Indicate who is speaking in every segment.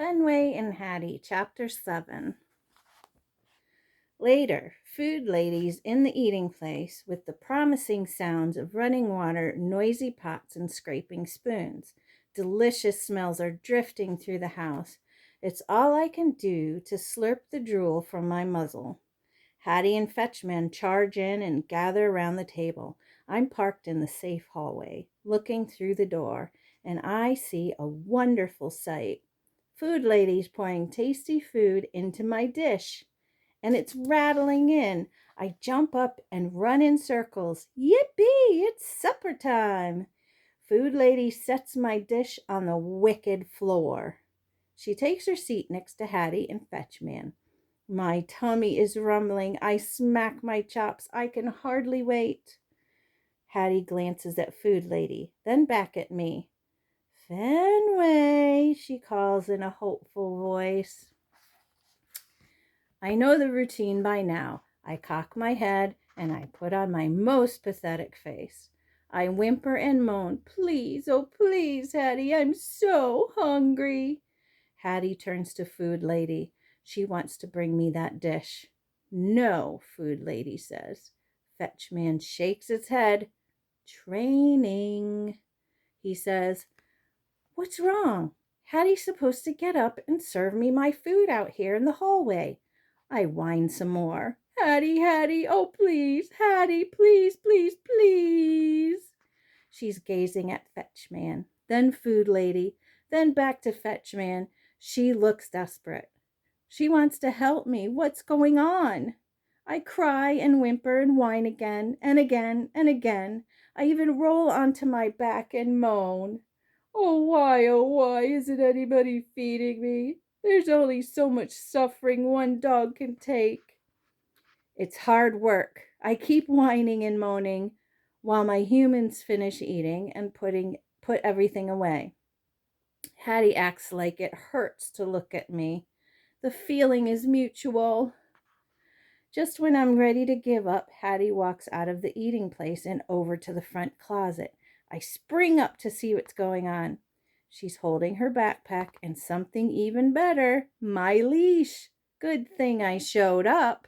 Speaker 1: Fenway and Hattie, Chapter 7. Later, food ladies in the eating place with the promising sounds of running water, noisy pots, and scraping spoons. Delicious smells are drifting through the house. It's all I can do to slurp the drool from my muzzle. Hattie and Fetchman charge in and gather around the table. I'm parked in the safe hallway, looking through the door, and I see a wonderful sight. Food ladies pouring tasty food into my dish, and it's rattling in. I jump up and run in circles. Yippee! It's supper time. Food lady sets my dish on the wicked floor. She takes her seat next to Hattie and Fetchman. My tummy is rumbling. I smack my chops. I can hardly wait. Hattie glances at food lady, then back at me. Fenway, she calls in a hopeful voice. I know the routine by now. I cock my head and I put on my most pathetic face. I whimper and moan, please, oh please, Hattie, I'm so hungry. Hattie turns to food lady. She wants to bring me that dish. No, food lady says. Fetchman shakes his head. Training, he says. What's wrong? Hattie's supposed to get up and serve me my food out here in the hallway. I whine some more. Hattie, Hattie, oh please, Hattie, please, please, please. She's gazing at Fetchman, then food lady, then back to Fetchman. She looks desperate. She wants to help me. What's going on? I cry and whimper and whine again and again and again. I even roll onto my back and moan. Oh, why isn't anybody feeding me? There's only so much suffering one dog can take. It's hard work. I keep whining and moaning while my humans finish eating and put everything away. Hattie acts like it hurts to look at me. The feeling is mutual. Just when I'm ready to give up, Hattie walks out of the eating place and over to the front closet. I spring up to see what's going on. She's holding her backpack and something even better, my leash. Good thing I showed up.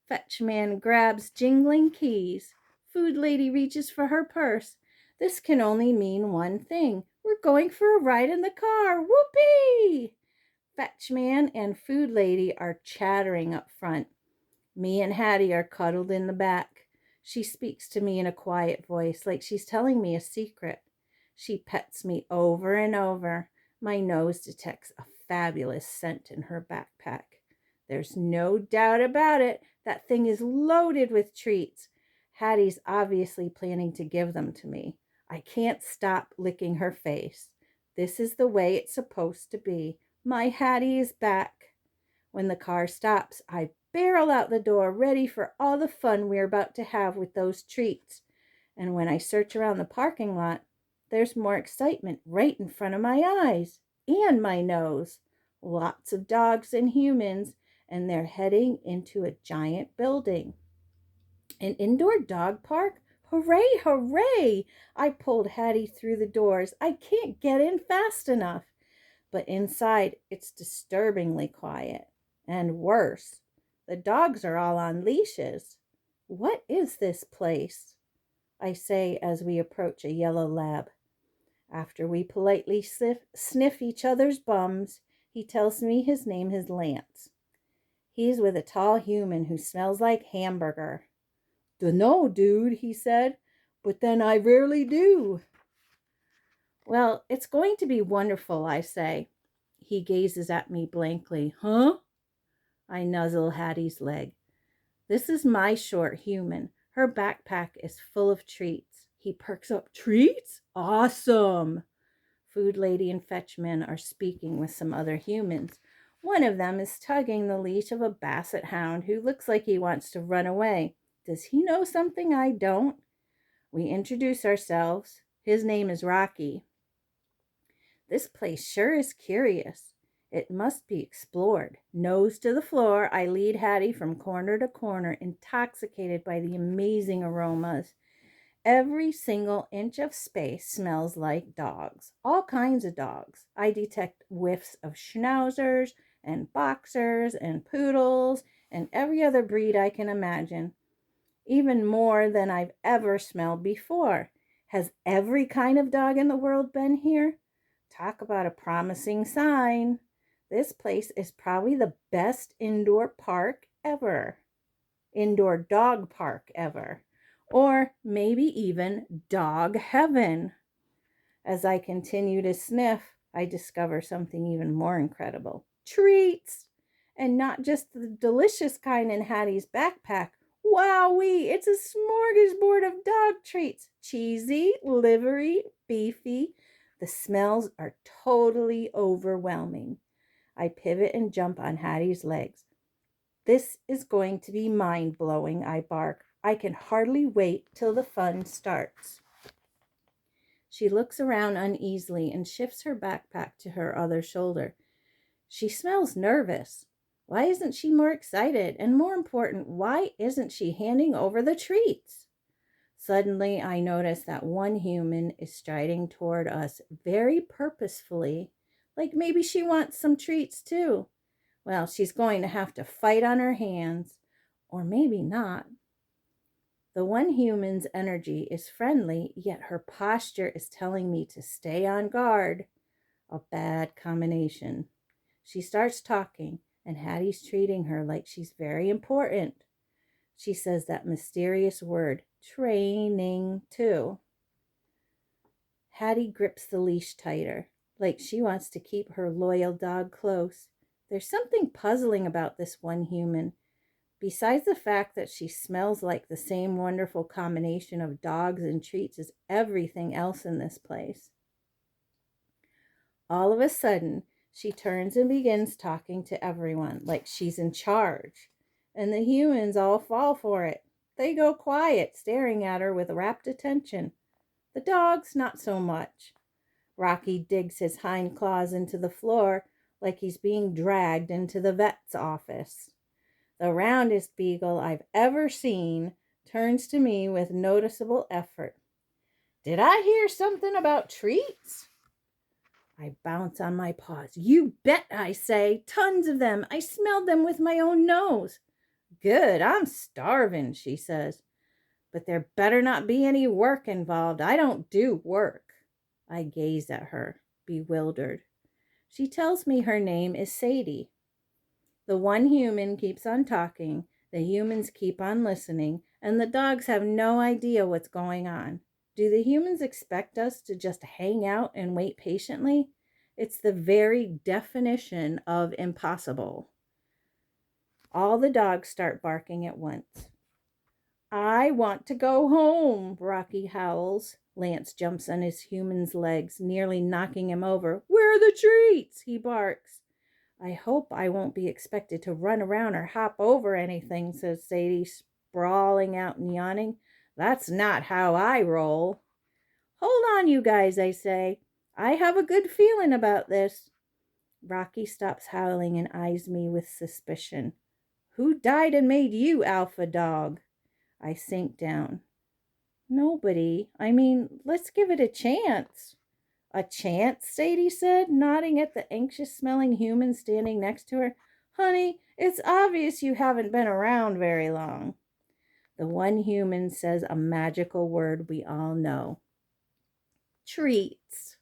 Speaker 1: Fetchman grabs jingling keys. Food lady reaches for her purse. This can only mean one thing. We're going for a ride in the car. Whoopee! Fetchman and food lady are chattering up front. Me and Hattie are cuddled in the back. She speaks to me in a quiet voice, like she's telling me a secret. She pets me over and over. My nose detects a fabulous scent in her backpack. There's no doubt about it. That thing is loaded with treats. Hattie's obviously planning to give them to me. I can't stop licking her face. This is the way it's supposed to be. My Hattie is back. When the car stops, I barrel out the door, ready for all the fun we're about to have with those treats. And when I search around the parking lot, there's more excitement right in front of my eyes and my nose. Lots of dogs and humans, and they're heading into a giant building. An indoor dog park? Hooray, hooray! I pulled Hattie through the doors. I can't get in fast enough. But inside, it's disturbingly quiet. And worse, the dogs are all on leashes. What is this place? I say as we approach a yellow lab. After we politely sniff each other's bums, he tells me his name is Lance. He's with a tall human who smells like hamburger. Dunno, dude, he said, but then I rarely do. Well, it's going to be wonderful, I say. He gazes at me blankly. Huh? I nuzzle Hattie's leg. This is my short human. Her backpack is full of treats. He perks up. Treats? Awesome! Food lady and Fetchman are speaking with some other humans. One of them is tugging the leash of a basset hound who looks like he wants to run away. Does he know something I don't? We introduce ourselves. His name is Rocky. This place sure is curious. It must be explored. Nose to the floor, I lead Hattie from corner to corner, intoxicated by the amazing aromas. Every single inch of space smells like dogs, all kinds of dogs. I detect whiffs of schnauzers and boxers and poodles and every other breed I can imagine, even more than I've ever smelled before. Has every kind of dog in the world been here? Talk about a promising sign. This place is probably the best indoor park ever. Indoor dog park ever. Or maybe even dog heaven. As I continue to sniff, I discover something even more incredible. Treats! And not just the delicious kind in Hattie's backpack. Wowee! It's a smorgasbord of dog treats. Cheesy, livery, beefy. The smells are totally overwhelming. I pivot and jump on Hattie's legs. This is going to be mind-blowing, I bark. I can hardly wait till the fun starts. She looks around uneasily and shifts her backpack to her other shoulder. She smells nervous. Why isn't she more excited? And more important, why isn't she handing over the treats? Suddenly, I notice that one human is striding toward us very purposefully, like maybe she wants some treats too. Well, she's going to have to fight on her hands, or maybe not. The one human's energy is friendly, yet her posture is telling me to stay on guard. A bad combination. She starts talking, and Hattie's treating her like she's very important. She says that mysterious word, training, too. Hattie grips the leash tighter, like she wants to keep her loyal dog close. There's something puzzling about this one human. Besides the fact that she smells like the same wonderful combination of dogs and treats as everything else in this place. All of a sudden, she turns and begins talking to everyone like she's in charge. And the humans all fall for it. They go quiet, staring at her with rapt attention. The dogs, not so much. Rocky digs his hind claws into the floor like he's being dragged into the vet's office. The roundest beagle I've ever seen turns to me with noticeable effort. Did I hear something about treats? I bounce on my paws. You bet, I say. Tons of them. I smelled them with my own nose. Good, I'm starving, she says. But there better not be any work involved. I don't do work. I gaze at her, bewildered. She tells me her name is Sadie. The one human keeps on talking, the humans keep on listening, and the dogs have no idea what's going on. Do the humans expect us to just hang out and wait patiently? It's the very definition of impossible. All the dogs start barking at once. I want to go home, Rocky howls. Lance jumps on his human's legs, nearly knocking him over. Where are the treats? He barks. I hope I won't be expected to run around or hop over anything, says Sadie, sprawling out and yawning. That's not how I roll. Hold on, you guys, I say. I have a good feeling about this. Rocky stops howling and eyes me with suspicion. Who died and made you alpha dog? I sink down. Nobody. I mean, let's give it a chance. A chance, Sadie said, nodding at the anxious-smelling human standing next to her. Honey, it's obvious you haven't been around very long. The one human says a magical word we all know. Treats.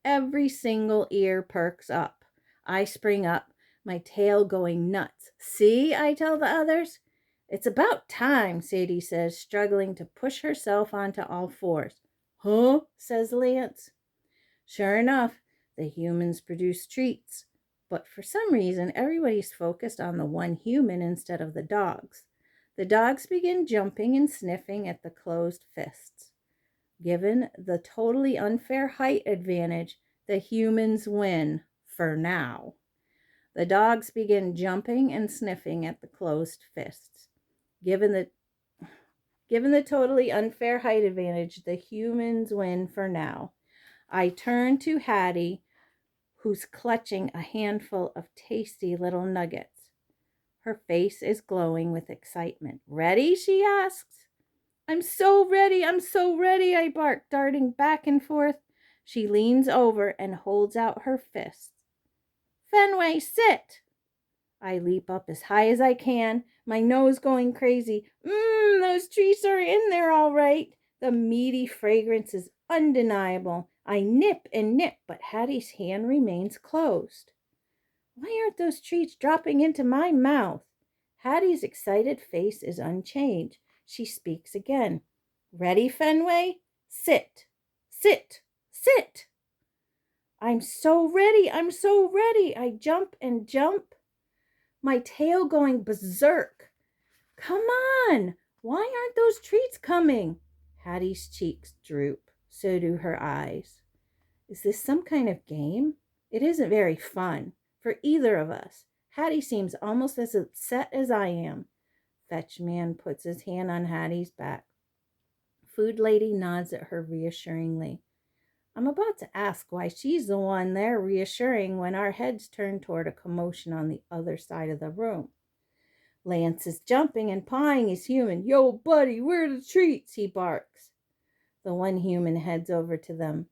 Speaker 1: Every single ear perks up. I spring up, my tail going nuts. See, I tell the others. It's about time, Sadie says, struggling to push herself onto all fours. Huh? Says Lance. Sure enough, the humans produce treats. But for some reason, everybody's focused on the one human instead of the dogs. The dogs begin jumping and sniffing at the closed fists. Given the totally unfair height advantage, the humans win, for now. The dogs begin jumping and sniffing at the closed fists. Given the totally unfair height advantage, the humans win for now. I turn to Hattie, who's clutching a handful of tasty little nuggets. Her face is glowing with excitement. Ready? She asks. I'm so ready, I bark, darting back and forth. She leans over and holds out her fists. Fenway, sit! I leap up as high as I can, my nose going crazy. Those treats are in there all right. The meaty fragrance is undeniable. I nip and nip, but Hattie's hand remains closed. Why aren't those treats dropping into my mouth? Hattie's excited face is unchanged. She speaks again. Ready, Fenway? Sit, sit, sit. I'm so ready, I jump and jump, my tail going berserk. Come on, why aren't those treats coming? Hattie's cheeks droop, so do her eyes. Is this some kind of game? It isn't very fun for either of us. Hattie seems almost as upset as I am. Fetch man puts his hand on Hattie's back. Food lady nods at her reassuringly. I'm about to ask why she's the one there reassuring when our heads turn toward a commotion on the other side of the room. Lance is jumping and pawing his human. Yo, buddy, where are the treats? He barks. The one human heads over to them.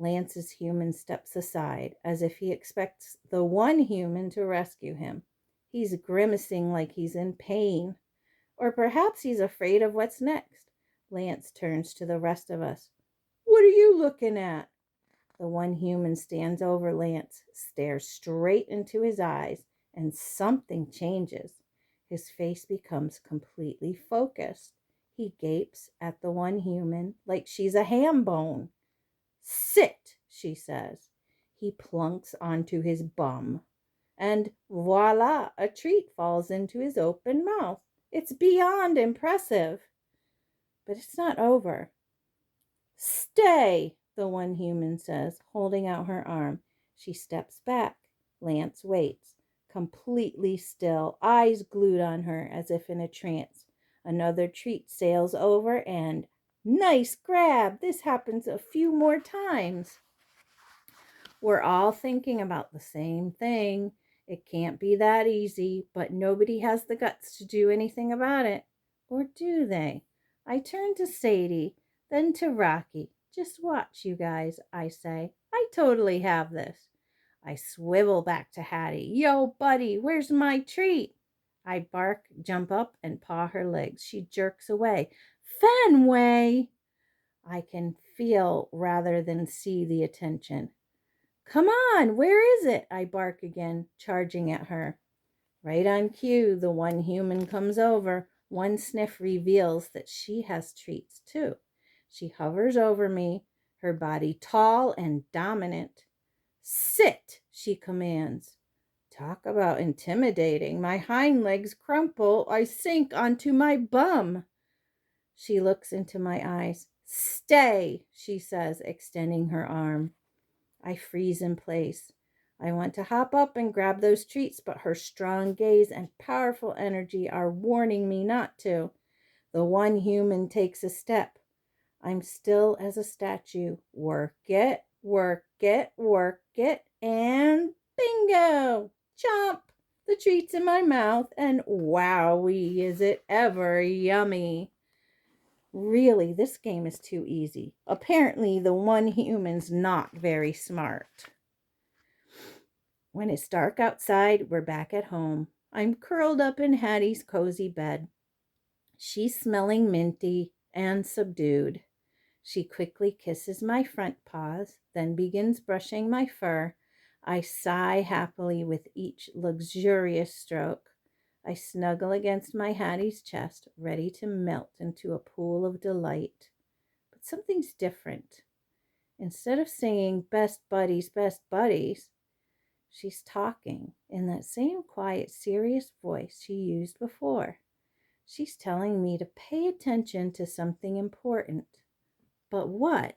Speaker 1: Lance's human steps aside, as if he expects the one human to rescue him. He's grimacing like he's in pain. Or perhaps he's afraid of what's next. Lance turns to the rest of us. What are you looking at? The one human stands over Lance, stares straight into his eyes, and something changes. His face becomes completely focused. He gapes at the one human like she's a ham bone. Sit, she says. He plunks onto his bum. And voila, a treat falls into his open mouth. It's beyond impressive. But it's not over. Stay, the one human says, holding out her arm. She steps back. Lance waits, completely still, eyes glued on her as if in a trance. Another treat sails over and, nice grab! This happens a few more times. We're all thinking about the same thing. It can't be that easy, but nobody has the guts to do anything about it. Or do they? I turn to Sadie, then to Rocky. Just watch, you guys, I say. I totally have this. I swivel back to Hattie. Yo, buddy, where's my treat? I bark, jump up, and paw her legs. She jerks away. Fenway! I can feel rather than see the attention. Come on, where is it? I bark again, charging at her. Right on cue, the one human comes over. One sniff reveals that she has treats too. She hovers over me, her body tall and dominant. Sit, she commands. Talk about intimidating. My hind legs crumple. I sink onto my bum. She looks into my eyes. Stay, she says, extending her arm. I freeze in place. I want to hop up and grab those treats, but her strong gaze and powerful energy are warning me not to. The one human takes a step. I'm still as a statue. Work it, work it, work it, and bingo! Chomp! The treat's in my mouth, and wowee, is it ever yummy. Really, this game is too easy. Apparently, the one human's not very smart. When it's dark outside, we're back at home. I'm curled up in Hattie's cozy bed. She's smelling minty and subdued. She quickly kisses my front paws, then begins brushing my fur. I sigh happily with each luxurious stroke. I snuggle against my Hattie's chest, ready to melt into a pool of delight. But something's different. Instead of singing best buddies, she's talking in that same quiet, serious voice she used before. She's telling me to pay attention to something important. But what?